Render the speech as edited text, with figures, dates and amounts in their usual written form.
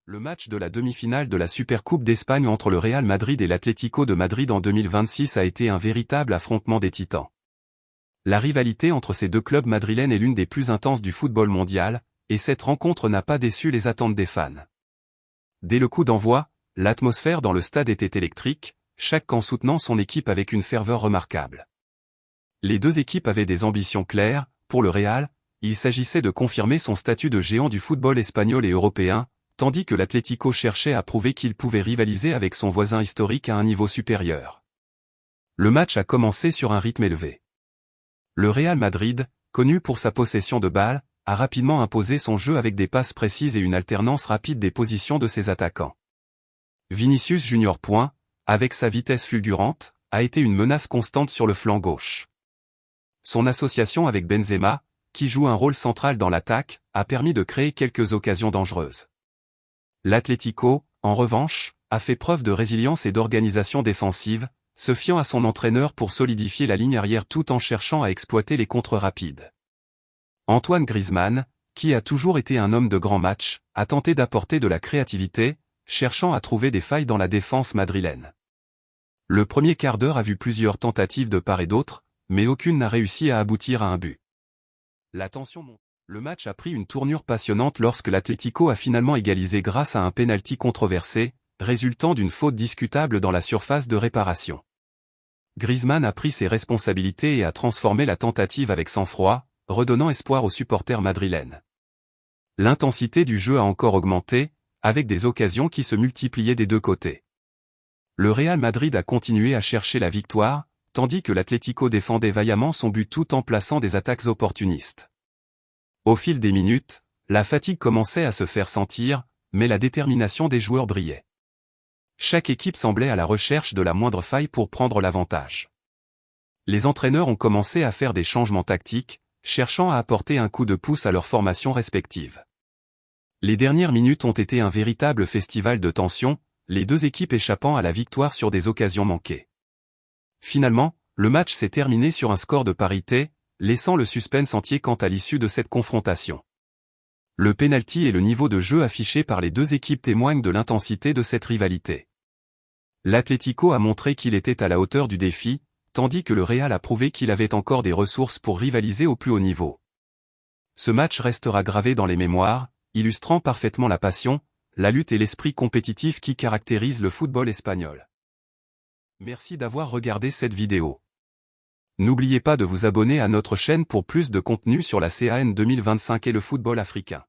Le match de la demi-finale de la Supercoupe d'Espagne entre le Real Madrid et l'Atlético de Madrid en 2026 a été un véritable affrontement des titans. La rivalité entre ces deux clubs madrilènes est l'une des plus intenses du football mondial, et cette rencontre n'a pas déçu les attentes des fans. Dès le coup d'envoi, l'atmosphère dans le stade était électrique, chaque camp soutenant son équipe avec une ferveur remarquable. Les deux équipes avaient des ambitions claires. Pour le Real, il s'agissait de confirmer son statut de géant du football espagnol et européen, tandis que l'Atlético cherchait à prouver qu'il pouvait rivaliser avec son voisin historique à un niveau supérieur. Le match a commencé sur un rythme élevé. Le Real Madrid, connu pour sa possession de balle, a rapidement imposé son jeu avec des passes précises et une alternance rapide des positions de ses attaquants. Vinicius Junior, avec sa vitesse fulgurante, a été une menace constante sur le flanc gauche. Son association avec Benzema, qui joue un rôle central dans l'attaque, a permis de créer quelques occasions dangereuses. L'Atlético, en revanche, a fait preuve de résilience et d'organisation défensive, se fiant à son entraîneur pour solidifier la ligne arrière tout en cherchant à exploiter les contres rapides. Antoine Griezmann, qui a toujours été un homme de grand match, a tenté d'apporter de la créativité, cherchant à trouver des failles dans la défense madrilène. Le premier quart d'heure a vu plusieurs tentatives de part et d'autre, mais aucune n'a réussi à aboutir à un but. La tension monte. Le match a pris une tournure passionnante lorsque l'Atlético a finalement égalisé grâce à un pénalty controversé, résultant d'une faute discutable dans la surface de réparation. Griezmann a pris ses responsabilités et a transformé la tentative avec sang-froid, redonnant espoir aux supporters madrilènes. L'intensité du jeu a encore augmenté, avec des occasions qui se multipliaient des deux côtés. Le Real Madrid a continué à chercher la victoire, tandis que l'Atlético défendait vaillamment son but tout en plaçant des attaques opportunistes. Au fil des minutes, la fatigue commençait à se faire sentir, mais la détermination des joueurs brillait. Chaque équipe semblait à la recherche de la moindre faille pour prendre l'avantage. Les entraîneurs ont commencé à faire des changements tactiques, cherchant à apporter un coup de pouce à leurs formations respectives. Les dernières minutes ont été un véritable festival de tension, les deux équipes échappant à la victoire sur des occasions manquées. Finalement, le match s'est terminé sur un score de parité, laissant le suspense entier quant à l'issue de cette confrontation. Le pénalty et le niveau de jeu affiché par les deux équipes témoignent de l'intensité de cette rivalité. L'Atlético a montré qu'il était à la hauteur du défi, tandis que le Real a prouvé qu'il avait encore des ressources pour rivaliser au plus haut niveau. Ce match restera gravé dans les mémoires, illustrant parfaitement la passion, la lutte et l'esprit compétitif qui caractérisent le football espagnol. Merci d'avoir regardé cette vidéo. N'oubliez pas de vous abonner à notre chaîne pour plus de contenu sur la CAN 2025 et le football africain.